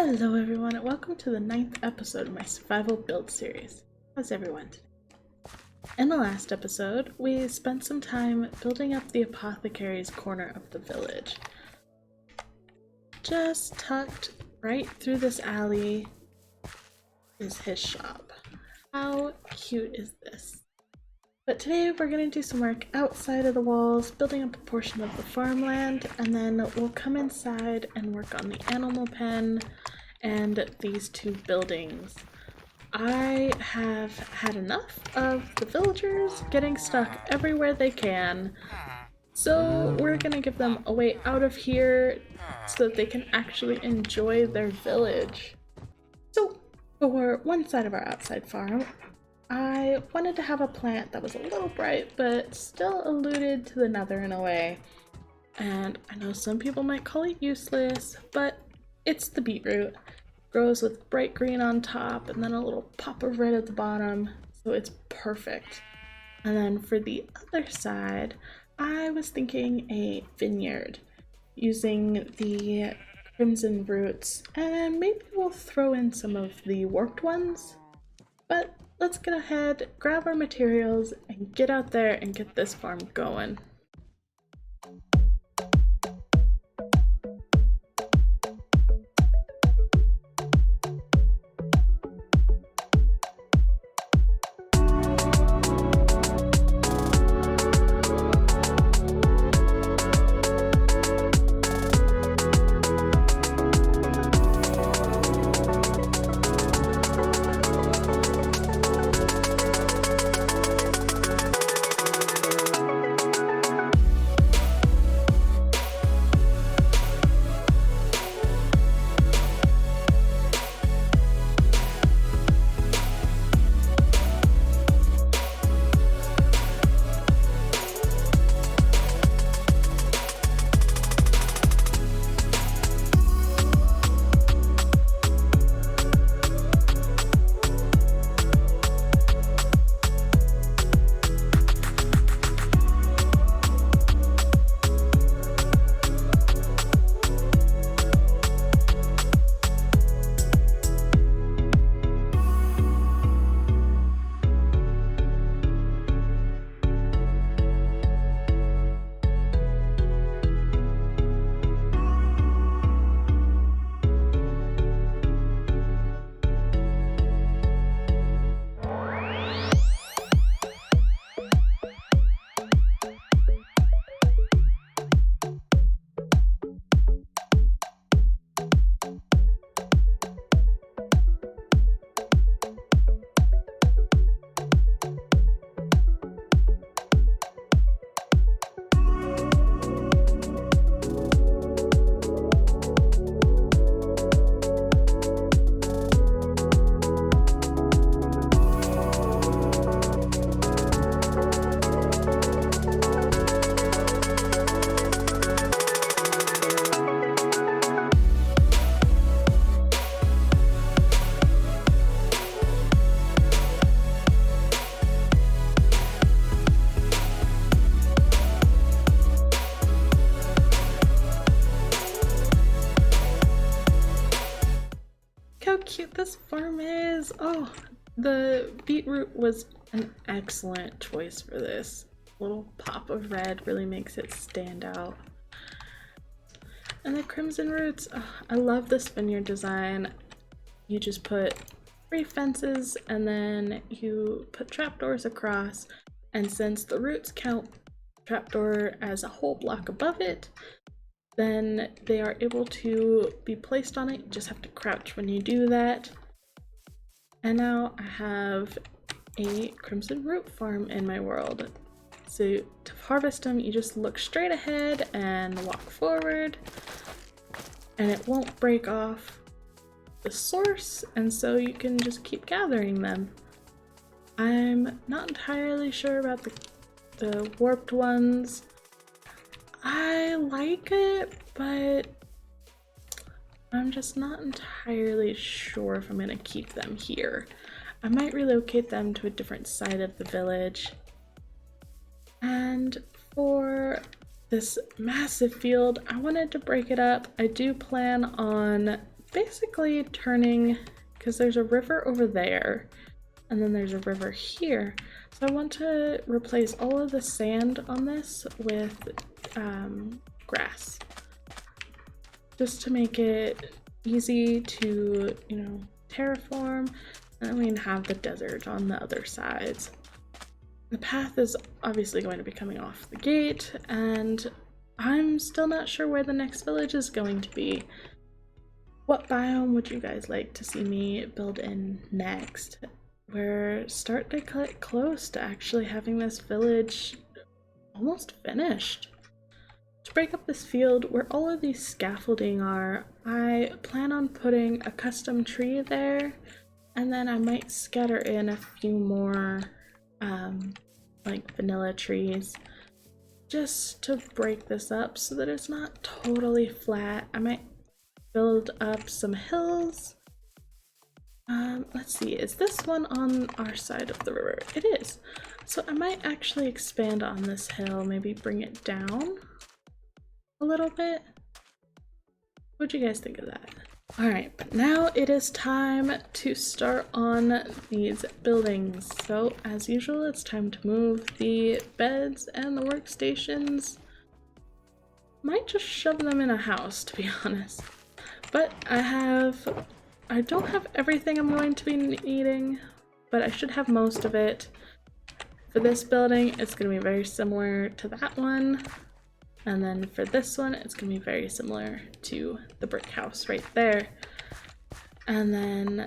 Hello everyone, and welcome to the 9th episode of my survival build series. How's everyone today? In the last episode, we spent some time building up the apothecary's corner of the village. Just tucked right through this alley is his shop. How cute is this? But today we're going to do some work outside of the walls, building up a portion of the farmland, and then we'll come inside and work on the animal pen and these two buildings. I have had enough of the villagers getting stuck everywhere they can, so we're going to give them a way out of here so that they can actually enjoy their village. So, for one side of our outside farm, I wanted to have a plant that was a little bright, but still alluded to the nether in a way. And I know some people might call it useless, but it's the beetroot. It grows with bright green on top and then a little pop of red at the bottom, so it's perfect. And then for the other side, I was thinking a vineyard using the crimson roots, and maybe we'll throw in some of the warped ones. But let's get ahead, grab our materials, and get out there and get this farm going. How cute this farm is! Oh, the beetroot was an excellent choice for this. A little pop of red really makes it stand out. And the crimson roots, oh, I love this vineyard design. You just put 3 fences and then you put trapdoors across, and since the roots count trapdoor as a whole block above it, then they are able to be placed on it. You just have to crouch when you do that. And now I have a crimson root farm in my world. So to harvest them, you just look straight ahead and walk forward, and it won't break off the source, and so you can just keep gathering them. I'm not entirely sure about the warped ones. I like it, but I'm just not entirely sure if I'm gonna keep them here. I might relocate them to a different side of the village. And for this massive field, I wanted to break it up. I do plan on basically turning, because there's a river over there, and then there's a river here. So I want to replace all of the sand on this with grass, just to make it easy to, you know, terraform, and then we can have the desert on the other sides. The path is obviously going to be coming off the gate, and I'm still not sure where the next village is going to be. What biome would you guys like to see me build in next? We're starting to get close to actually having this village almost finished. To break up this field where all of these scaffolding are, I plan on putting a custom tree there, and then I might scatter in a few more like vanilla trees just to break this up so that it's not totally flat. I might build up some hills. Let's see, is this one on our side of the river? It is. So I might actually expand on this hill, maybe bring it down a little bit. What'd you guys think of that? Alright, but now it is time to start on these buildings. So as usual, it's time to move the beds and the workstations. Might just shove them in a house, to be honest. But I don't have everything I'm going to be needing, but I should have most of it. For this building, it's going to be very similar to that one. And then for this one, it's going to be very similar to the brick house right there. And then,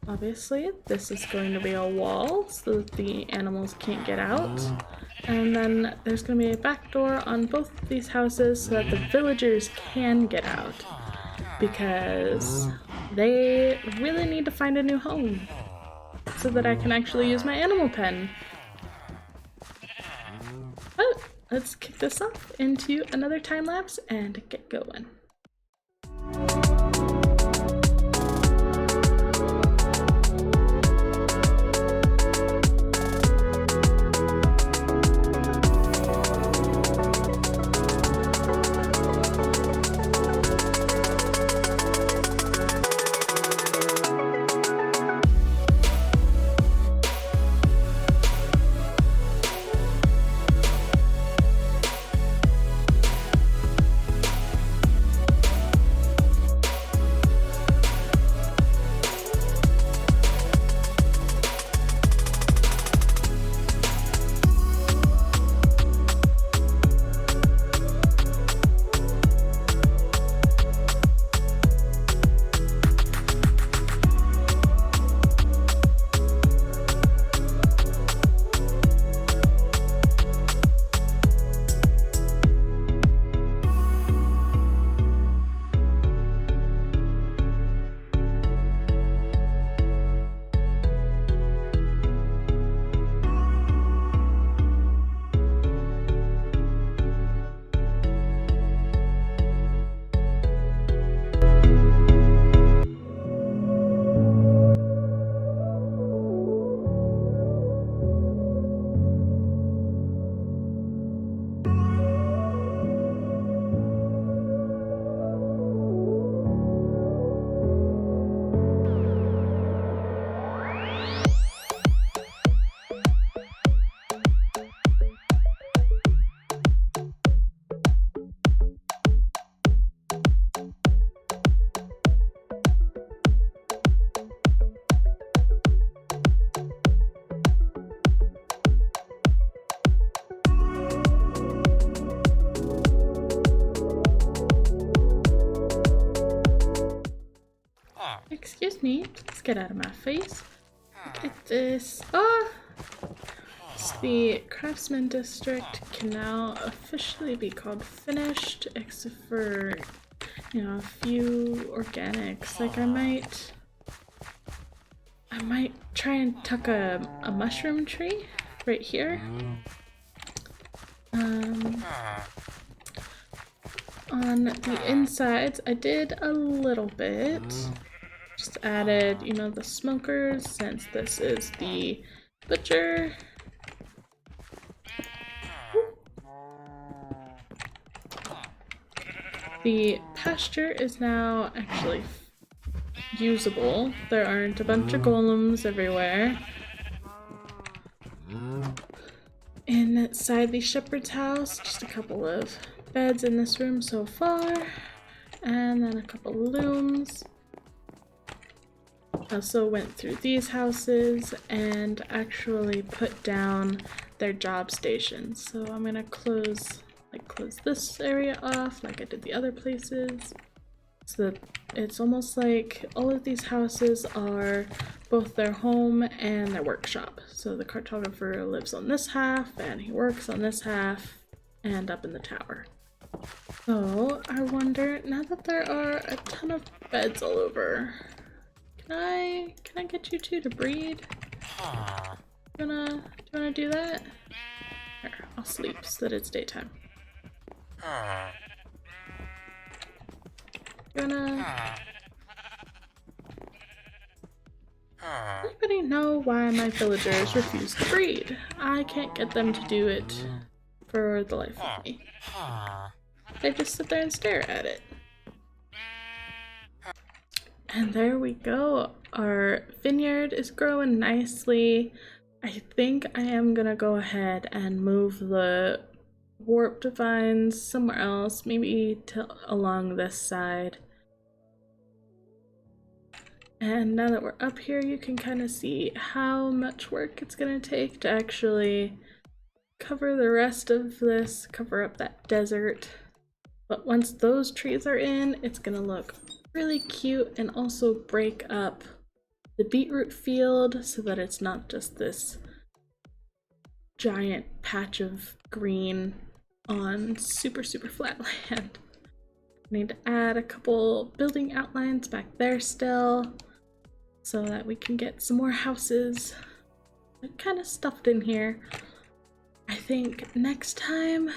obviously, this is going to be a wall so that the animals can't get out. And then there's going to be a back door on both of these houses so that the villagers can get out, because they really need to find a new home so that I can actually use my animal pen. But let's kick this off into another time lapse and get going. Excuse me, please get out of my face. Look at this. Ah! So the craftsman district can now officially be called finished, except for, you know, a few organics. Like I might try and tuck a mushroom tree right here. On the insides, I did a little bit. Just added, you know, the smokers, since this is the butcher. The pasture is now actually usable. There aren't a bunch of golems everywhere. Inside the Shepherd's house, just a couple of beds in this room so far, and then a couple looms. Also went through these houses and actually put down their job stations. So I'm gonna close this area off like I did the other places. So that it's almost like all of these houses are both their home and their workshop. So the cartographer lives on this half and he works on this half and up in the tower. So I wonder, now that there are a ton of beds all over, can I get you two to breed? Do you wanna do that? Here, I'll sleep so that it's daytime. Anybody know why my villagers refuse to breed? I can't get them to do it for the life of me. They just sit there and stare at it. And there we go. Our vineyard is growing nicely. I think I am gonna go ahead and move the warped vines somewhere else, maybe along this side. And now that we're up here, you can kind of see how much work it's gonna take to actually cover the rest of this, cover up that desert. But once those trees are in, it's gonna look really cute and also break up the beetroot field so that it's not just this giant patch of green on super flat land. I need to add a couple building outlines back there still so that we can get some more houses kind of stuffed in here. I think next time,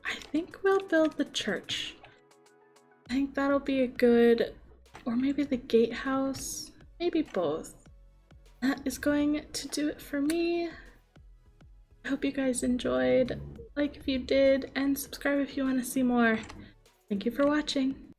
I think we'll build the church. I think that'll be a good, or maybe the gatehouse, maybe both. That is going to do it for me. I hope you guys enjoyed. Like if you did, and subscribe if you want to see more. Thank you for watching.